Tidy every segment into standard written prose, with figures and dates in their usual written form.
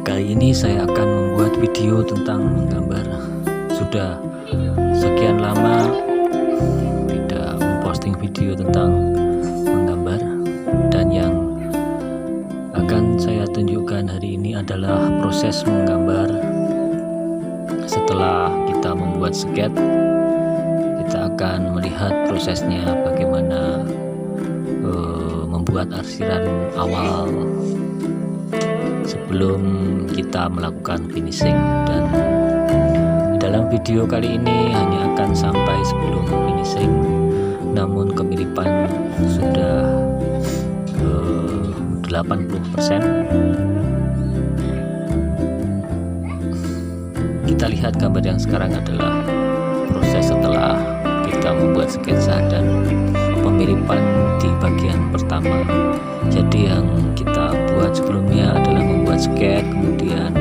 Kali ini saya akan membuat video tentang menggambar. Sudah sekian lama tidak memposting video tentang menggambar, dan yang akan saya tunjukkan hari ini adalah proses menggambar. Setelah kita membuat sket, kita akan melihat prosesnya bagaimana membuat arsiran awal sebelum kita melakukan finishing. Dan dalam video kali ini hanya akan sampai sebelum finishing, namun kemiripan sudah 80%. Kita lihat gambar yang sekarang adalah proses setelah kita membuat sketsa dan pemiripan di bagian pertama. Jadi yang kita buat sebelumnya adalah membuat sket, kemudian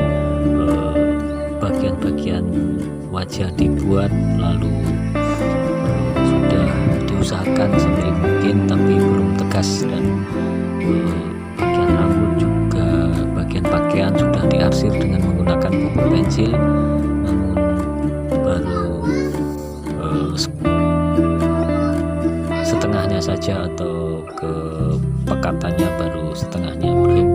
bagian-bagian wajah dibuat, lalu sudah diusahakan semirip mungkin tapi belum tegas, dan bagian rambut juga, bagian pakaian sudah diarsir dengan menggunakan pupuk pensil, namun baru setengahnya saja, atau kepekatannya baru setengahnya, belum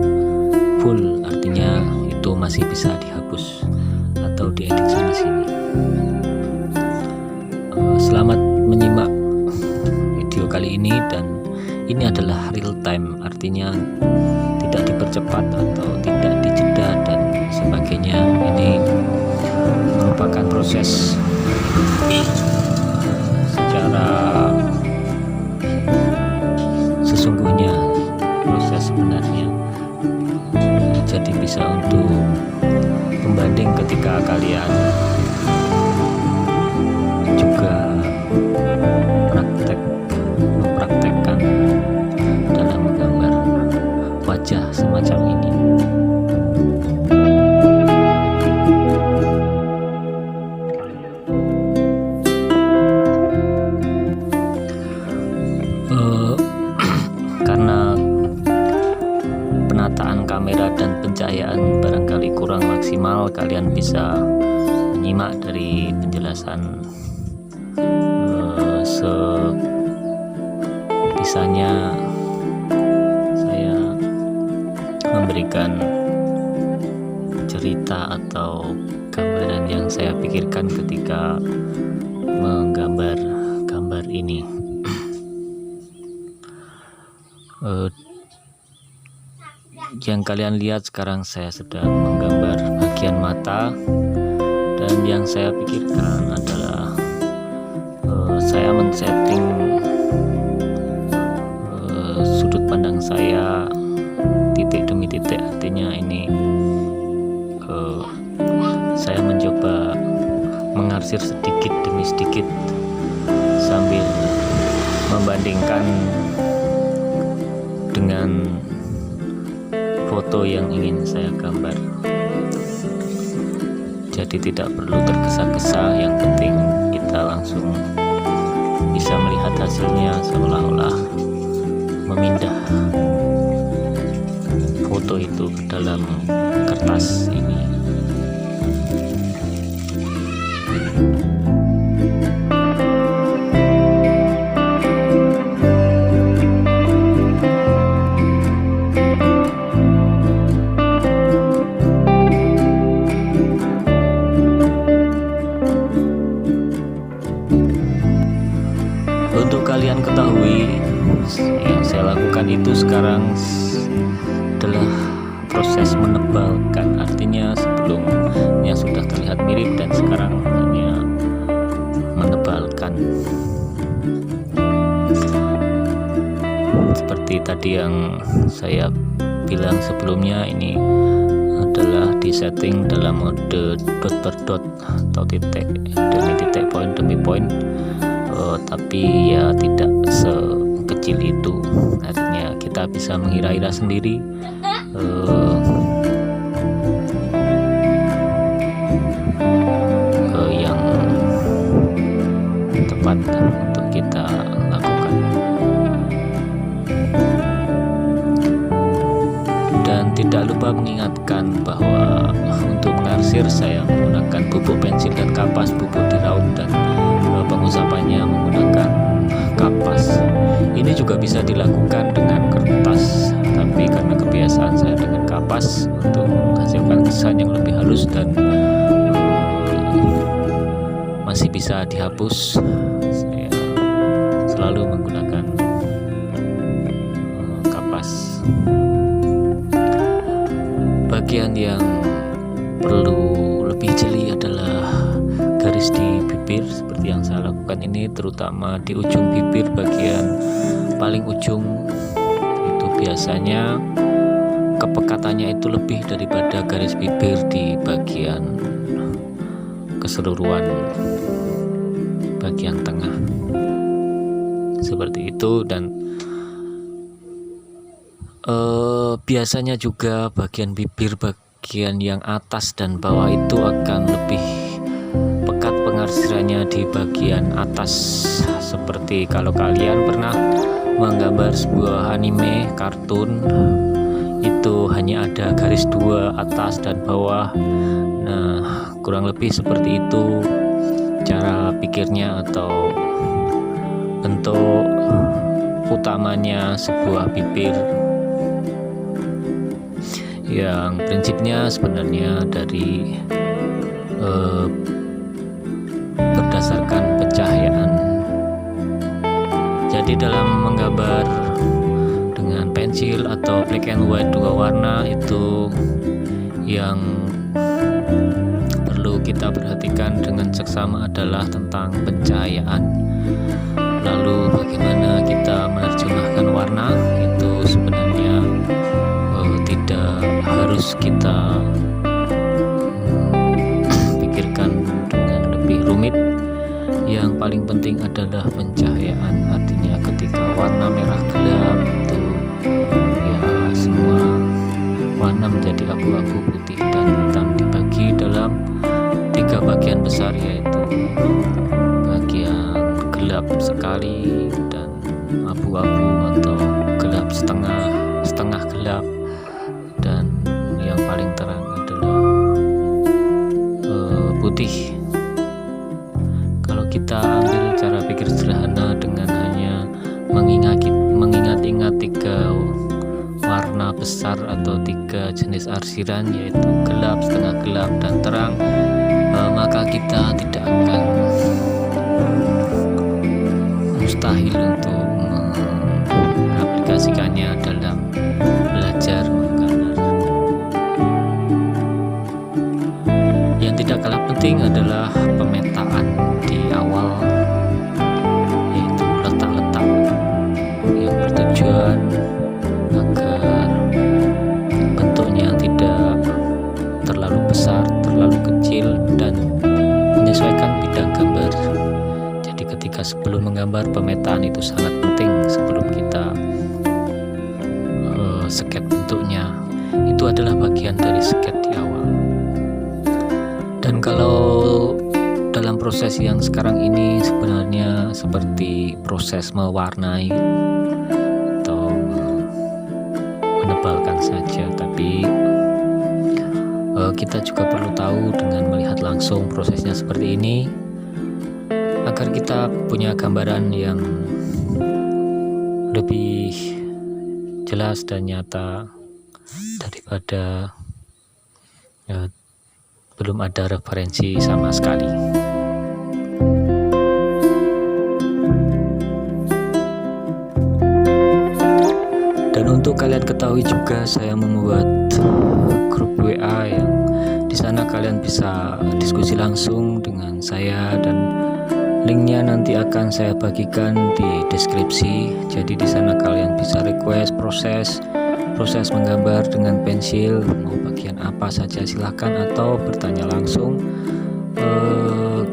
full, artinya itu masih bisa dihapus atau diedit sana sini. Selamat menyimak video kali ini, dan ini adalah real time, artinya tidak dipercepat atau tidak dijeda dan sebagainya. Ini merupakan proses secara sesungguhnya, proses sebenarnya. Jadi bisa untuk pembanding ketika kalian juga mempraktekkan dalam menggambar wajah semacam ini. Karena penataan kamera dan pencahayaan barangkali kurang maksimal, kalian bisa menyimak dari penjelasan sebisanya saya memberikan cerita atau gambaran yang saya pikirkan ketika menggambar gambar ini. Yang kalian lihat sekarang, saya sedang menggambar bagian mata, dan yang saya pikirkan adalah saya men-setting sudut pandang saya titik demi titik, artinya ini saya mencoba mengarsir sedikit demi sedikit sambil membandingkan dengan foto yang ingin saya gambar. Jadi tidak perlu tergesa-gesa, yang penting kita langsung bisa melihat hasilnya seolah-olah memindah foto itu ke dalam kertas ini. Untuk kalian ketahui, yang saya lakukan itu sekarang adalah proses menebalkan, artinya sebelumnya sudah terlihat mirip dan sekarang hanya menebalkan. Seperti tadi yang saya bilang sebelumnya, ini adalah disetting dalam mode dot per dot atau titik demi titik, poin demi poin. Tapi ya tidak sekecil itu, artinya kita bisa mengira-ira sendiri yang tepat untuk kita lakukan. Dan Dan tidak lupa mengingatkan bahwa untuk mengarsir saya menggunakan bubuk pensil dan kapas, bubuk diraut, dan pengusapannya menggunakan kapas. Ini juga bisa dilakukan dengan kertas, tapi karena kebiasaan saya dengan kapas untuk menghasilkan kesan yang lebih halus dan masih bisa dihapus, saya selalu menggunakan kapas. Bagian yang perlu lebih jeli adalah garis di bibir seperti yang saya lakukan ini, terutama di ujung bibir bagian paling ujung. Itu biasanya kepekatannya itu lebih daripada garis bibir di bagian keseluruhan bagian tengah, seperti itu. Dan biasanya juga bagian bibir bagian yang atas dan bawah itu akan lebih pekat pengarsirannya di bagian atas. Seperti kalau kalian pernah menggambar sebuah anime kartun, itu hanya ada garis dua, atas dan bawah. Nah, kurang lebih seperti itu cara pikirnya atau bentuk utamanya sebuah bibir, yang prinsipnya sebenarnya dari berdasarkan pencahayaan. Jadi dalam menggambar dengan pensil atau black and white dua warna, itu yang perlu kita perhatikan dengan seksama adalah tentang pencahayaan. Lalu bagaimana kita menerjemahkan warna, itu sebenarnya tidak harus kita pikirkan dengan lebih rumit. Yang paling penting adalah pencahayaan. Artinya ketika warna merah gelap itu ya semua warna menjadi abu-abu, putih dan hitam, dibagi dalam 3 bagian besar, yaitu bagian gelap sekali dan abu-abu atau gelap setengah, setengah gelap, dan yang paling terang adalah putih. Kalau kita ambil cara pikir sederhana dengan hanya mengingat-ingat 3 warna besar atau 3 jenis arsiran, yaitu gelap, setengah gelap, dan terang, maka kita tidak akan mustahil untuk mengaplikasikannya dalam belajar menggambar. Yang tidak kalah penting adalah pemetaan di awal, yaitu letak-letak yang bertujuan agar bentuknya tidak terlalu besar, terlalu kecil, dan menyesuaikan bidang gambar. Jadi ketika sebelum menggambar, pemetaan itu sangat penting sebelum kita sket bentuknya. Itu adalah bagian dari sket di awal. Dan kalau dalam proses yang sekarang ini sebenarnya seperti proses mewarnai atau menebalkan saja, tapi kita juga perlu tahu dengan melihat langsung prosesnya seperti ini agar kita punya gambaran yang lebih jelas dan nyata daripada belum ada referensi sama sekali. Dan untuk kalian ketahui juga, saya membuat grup WA yang di sana kalian bisa diskusi langsung dengan saya, dan linknya nanti akan saya bagikan di deskripsi. Jadi di sana kalian bisa request proses menggambar dengan pensil, mau bagian apa saja silahkan, atau bertanya langsung.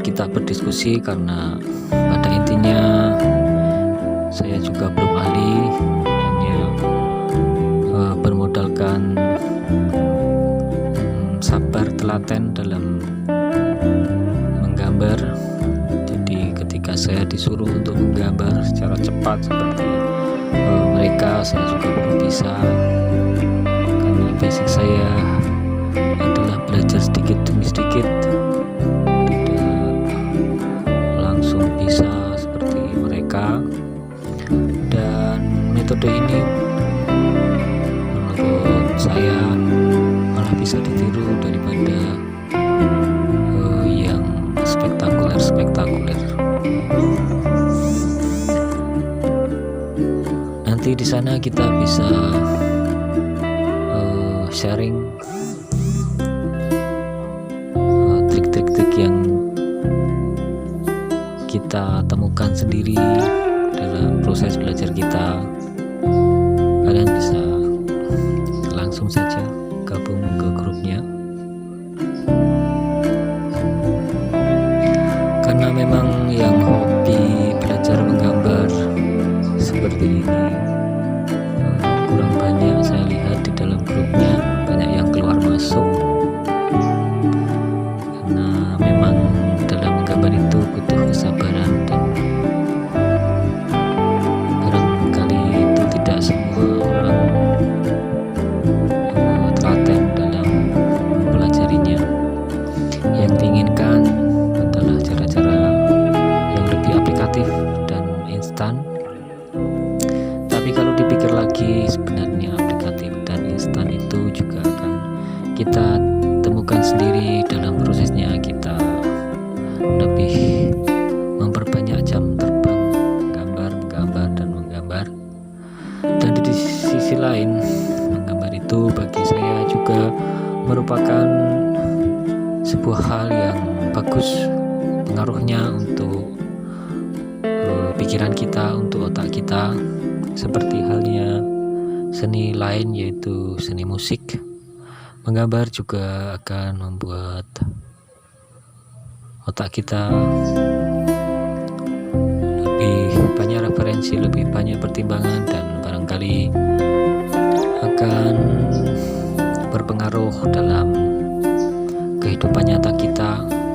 Kita berdiskusi, karena pada intinya saya juga belum ahli, hanya bermodalkan sabar telaten dalam menggambar. Jadi ketika saya disuruh untuk menggambar secara cepat seperti mereka, saya juga belum bisa, karena basic saya adalah belajar sedikit demi sedikit, tidak langsung bisa seperti mereka. Dan metode ini menurut saya malah bisa ditiru daripada yang spektakuler. Nanti di sana kita bisa sharing trik-trik yang kita temukan sendiri dalam proses belajar kita. Kalian bisa langsung saja gabung ke grupnya, karena memang yang hobi belajar menggambar seperti ini kurang banyak saya lihat di dalam grupnya. Banyak yang keluar masuk, karena memang dalam menggambar itu butuh kesabaran, dan barangkali itu tidak semua orang telaten dalam mempelajarinya. Yang diinginkan adalah cara-cara yang lebih aplikatif dan instan. Tapi kalau dipikir lagi, sebenarnya aplikatif dan instan itu juga akan kita temukan sendiri dalam prosesnya. Kita lebih memperbanyak jam terbang menggambar dan menggambar. Dan di sisi lain, menggambar itu bagi saya juga merupakan sebuah hal yang bagus, pengaruhnya untuk pikiran kita, untuk otak kita. Seperti halnya seni lain, yaitu seni musik, menggambar juga akan membuat otak kita lebih banyak referensi, lebih banyak pertimbangan, dan barangkali akan berpengaruh dalam kehidupan nyata kita.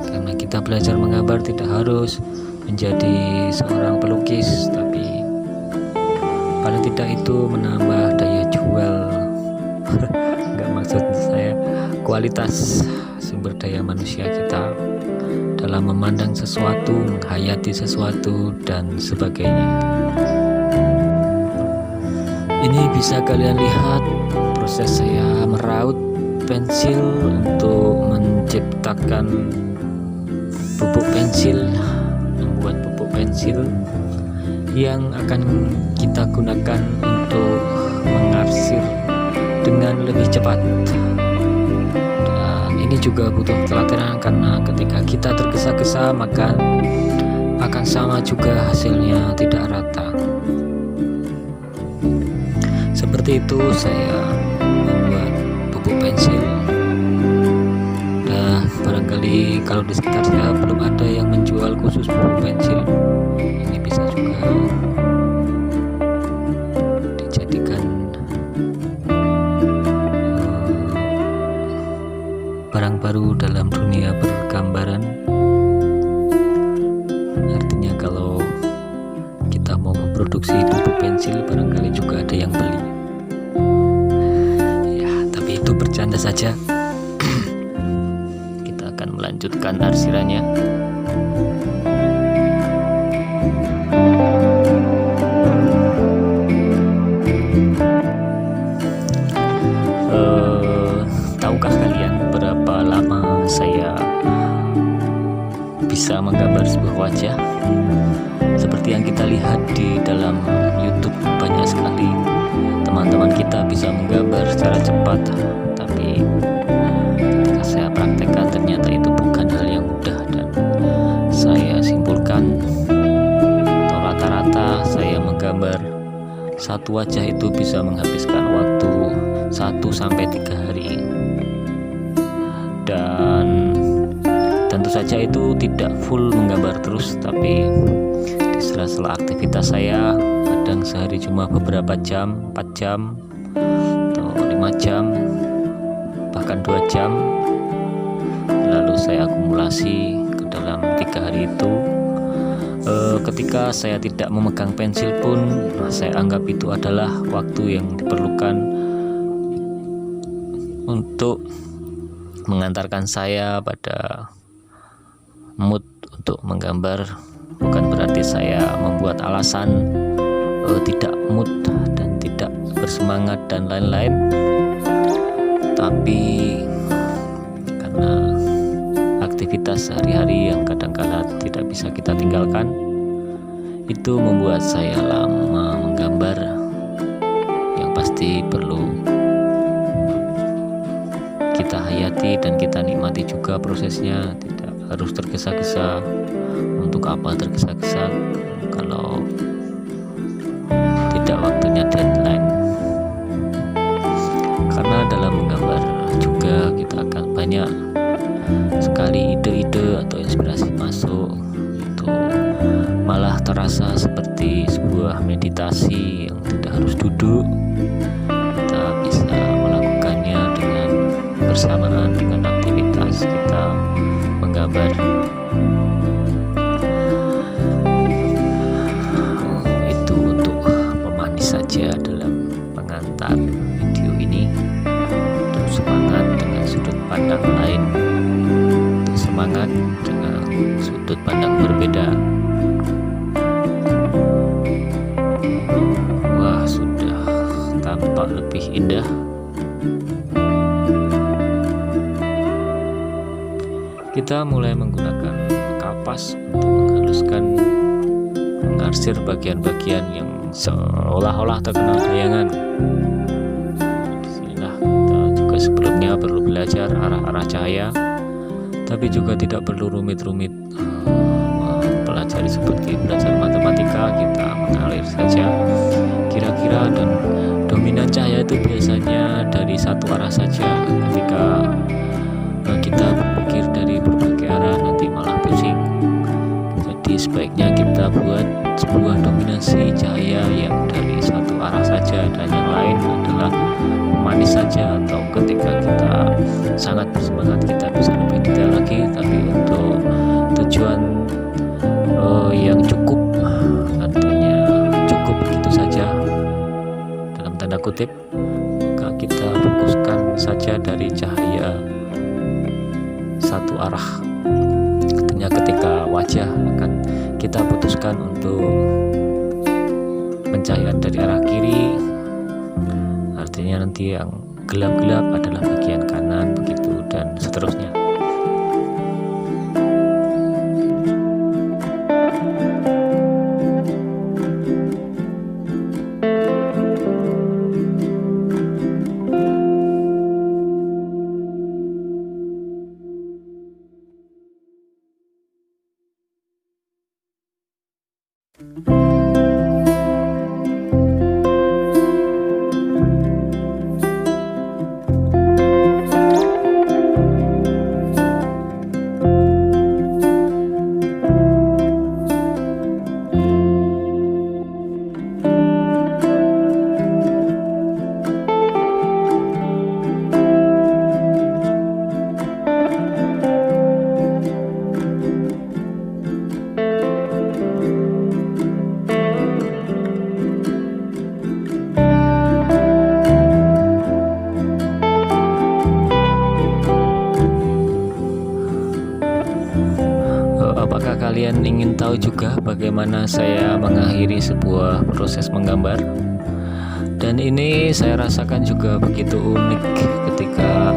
Karena kita belajar menggambar tidak harus menjadi seorang pelukis, tapi paling tidak itu menambah daya jual enggak, maksud saya kualitas sumber daya manusia kita dalam memandang sesuatu, menghayati sesuatu, dan sebagainya. Ini bisa kalian lihat proses saya meraut pensil untuk menciptakan pupuk pensil, membuat pupuk pensil yang akan kita gunakan untuk mengarsir dengan lebih cepat. Dan ini juga butuh telatenan, karena ketika kita tergesa-gesa maka akan sama juga hasilnya, tidak rata. Seperti itu saya membuat pupuk pensil. Dan barangkali kalau di sekitar saya belum ada yang menjual khusus pupuk pensil, ini bisa juga dijadikan barang baru dalam dunia pergambaran. Artinya kalau kita mau memproduksi pupuk pensil, barangkali juga ada yang beli. Ya, tapi itu bercanda saja. Kita akan melanjutkan arsirannya. Tahukah kalian berapa lama saya bisa menggambar sebuah wajah? Seperti yang kita lihat di dalam YouTube, banyak sekali teman-teman kita bisa menggambar secara cepat, tapi ketika saya praktekkan ternyata itu bukan hal yang mudah. Dan saya simpulkan, atau rata-rata saya menggambar satu wajah itu bisa menghabiskan waktu 1-3 hari. Dan tentu saja itu tidak full menggambar terus, tapi di sela-sela aktivitas saya, kadang sehari cuma beberapa jam, 4 jam atau 5 jam, bahkan 2 jam, lalu saya akumulasi ke dalam 3 hari itu. Ketika saya tidak memegang pensil pun, saya anggap itu adalah waktu yang diperlukan untuk mengantarkan saya pada mood untuk menggambar. Bukan berarti saya membuat alasan tidak mood dan tidak bersemangat dan lain-lain, tapi karena aktivitas sehari-hari yang kadang-kala tidak bisa kita tinggalkan, itu membuat saya lama menggambar. Yang pasti perlu kita hayati dan kita nikmati juga prosesnya, tidak harus tergesa-gesa. Untuk apa tergesa-gesa kalau tidak waktunya deadline? Karena dalam menggambar juga kita akan banyak sekali ide-ide atau inspirasi masuk. Itu malah terasa seperti sebuah meditasi yang tidak harus duduk. Kita bisa melakukannya dengan bersamaan dengan aktivitas kita menggambar. Itu untuk pemanis saja dalam pengantar video ini, untuk semangat dengan sudut pandang lain, untuk semangat dengan sudut pandang berbeda. Wah, sudah tampak lebih indah. Kita mulai menggunakan kapas untuk menghaluskan, mengarsir bagian-bagian yang seolah-olah terkena bayangan. Disinilah kita juga sebelumnya perlu belajar arah-arah cahaya, tapi juga tidak perlu rumit-rumit mempelajari seperti belajar matematika. Kita mengalir saja kira-kira, dan dominan cahaya itu biasanya dari satu arah saja. Ketika kita berpikir dari berbagai arah, nanti malah pusing. Jadi sebaiknya kita buat sebuah dominasi cahaya yang dari satu arah saja, dan yang lain adalah manis saja. Atau ketika kita sangat bersemangat, kita bisa lebih detail lagi. Tapi untuk tujuan yang cukup, artinya cukup begitu saja dalam tanda kutip, maka kita fokuskan saja dari cahaya satu arah. Artinya ketika wajah akan kita putuskan untuk pencahayaan dari arah kiri, artinya nanti yang gelap-gelap adalah bagian kanan, begitu dan seterusnya. Apakah kalian ingin tahu juga bagaimana saya mengakhiri sebuah proses menggambar? Dan ini saya rasakan juga begitu unik ketika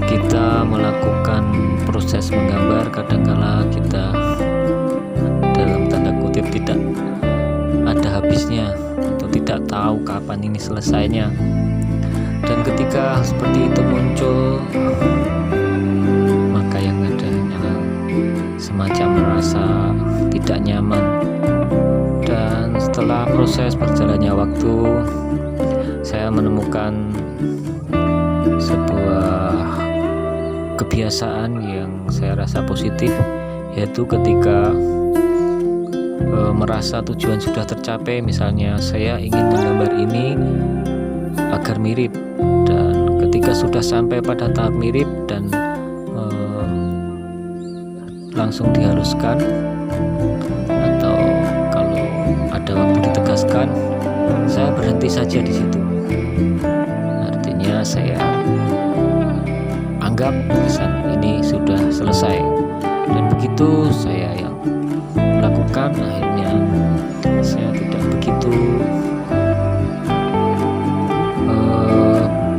kita melakukan proses menggambar. Kadangkala kita dalam tanda kutip tidak ada habisnya, atau tidak tahu kapan ini selesainya. Dan ketika seperti itu muncul, maka yang ada hanyalah semacam merasa tidak nyaman. Dan setelah proses berjalannya waktu, saya menemukan sebuah kebiasaan yang saya rasa positif, yaitu ketika merasa tujuan sudah tercapai. Misalnya saya ingin menggambar ini agar mirip, dan ketika sudah sampai pada tahap mirip dan langsung dihaluskan, atau kalau ada waktu ditegaskan, saya berhenti saja di situ. anggap lukisan ini sudah selesai. Dan begitu saya yang melakukan, akhirnya saya tidak begitu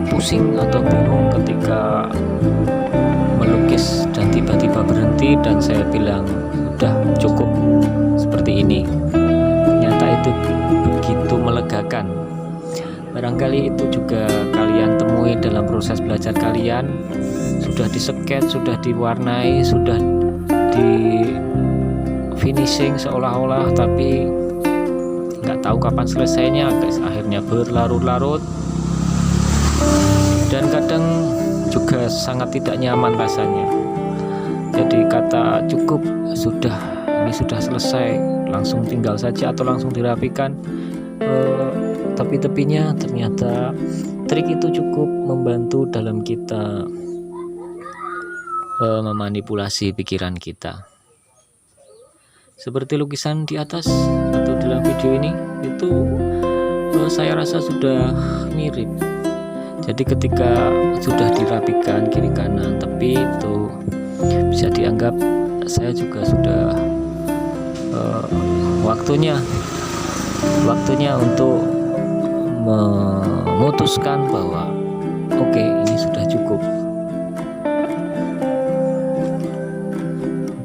pusing atau bingung ketika melukis dan tiba-tiba berhenti dan saya bilang udah cukup seperti ini. Ternyata itu begitu melegakan. Barangkali itu juga kalian temui dalam proses belajar kalian. Sudah disket, sudah diwarnai, sudah di finishing seolah-olah, tapi nggak tahu kapan selesainya, akhirnya berlarut-larut dan kadang juga sangat tidak nyaman rasanya. Jadi kata cukup, ini sudah selesai, langsung tinggal saja atau langsung dirapikan, tapi tepinya ternyata trik itu cukup membantu dalam kita memanipulasi pikiran kita. Seperti lukisan di atas atau dalam video ini, itu saya rasa sudah mirip. Jadi ketika sudah dirapikan kiri kanan tepi, itu bisa dianggap saya juga sudah waktunya untuk memutuskan bahwa oke, ini sudah cukup.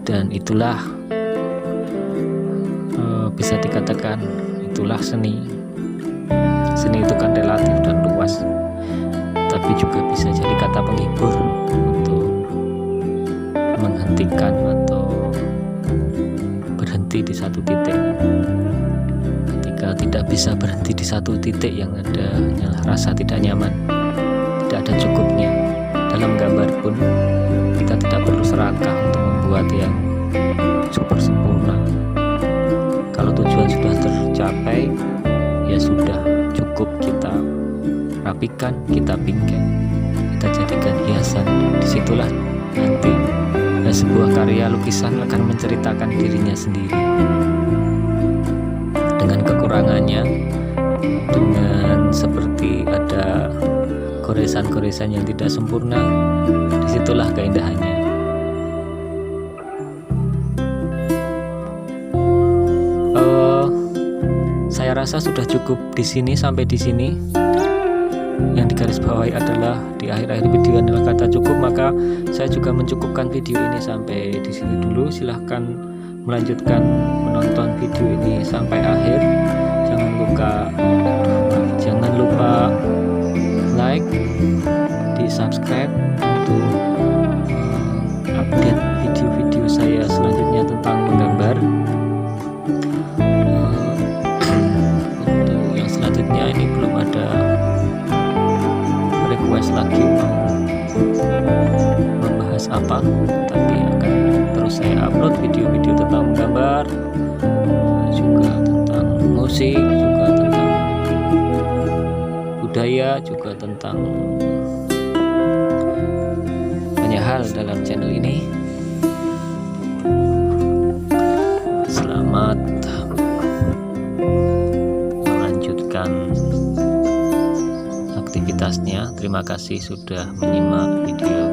Dan itulah bisa dikatakan itulah seni. Seni itu kan relatif dan luas, tapi juga bisa jadi kata penghibur untuk menghentikan atau berhenti di satu titik. Ketika tidak bisa berhenti di satu titik yang ada hanyalah rasa tidak nyaman, tidak ada cukupnya. Dalam gambar pun kita tidak perlu serakah untuk membuat yang super sempurna. Kalau tujuan sudah tercapai, ya sudah cukup, kita rapikan, kita bingkai, kita jadikan hiasan. Disitulah nanti sebuah karya lukisan akan menceritakan dirinya sendiri dengan kekurangannya, dengan seperti ada goresan-goresan yang tidak sempurna. Disitulah keindahannya. Saya rasa sudah cukup di sini, sampai di sini. Yang digarisbawahi adalah di akhir-akhir video adalah kata cukup, maka saya juga mencukupkan video ini sampai di sini dulu. Silahkan melanjutkan menonton video ini sampai akhir. Jangan lupa like, di subscribe untuk update video-video saya selanjutnya tentang menggambar. Untuk yang selanjutnya ini belum ada request lagi membahas apa, tapi akan terus saya upload video-video tentang menggambar, juga tentang musik, juga tentang budaya, juga tentang banyak hal dalam channel ini. Selamat melanjutkan aktivitasnya. Terima kasih sudah menyimak video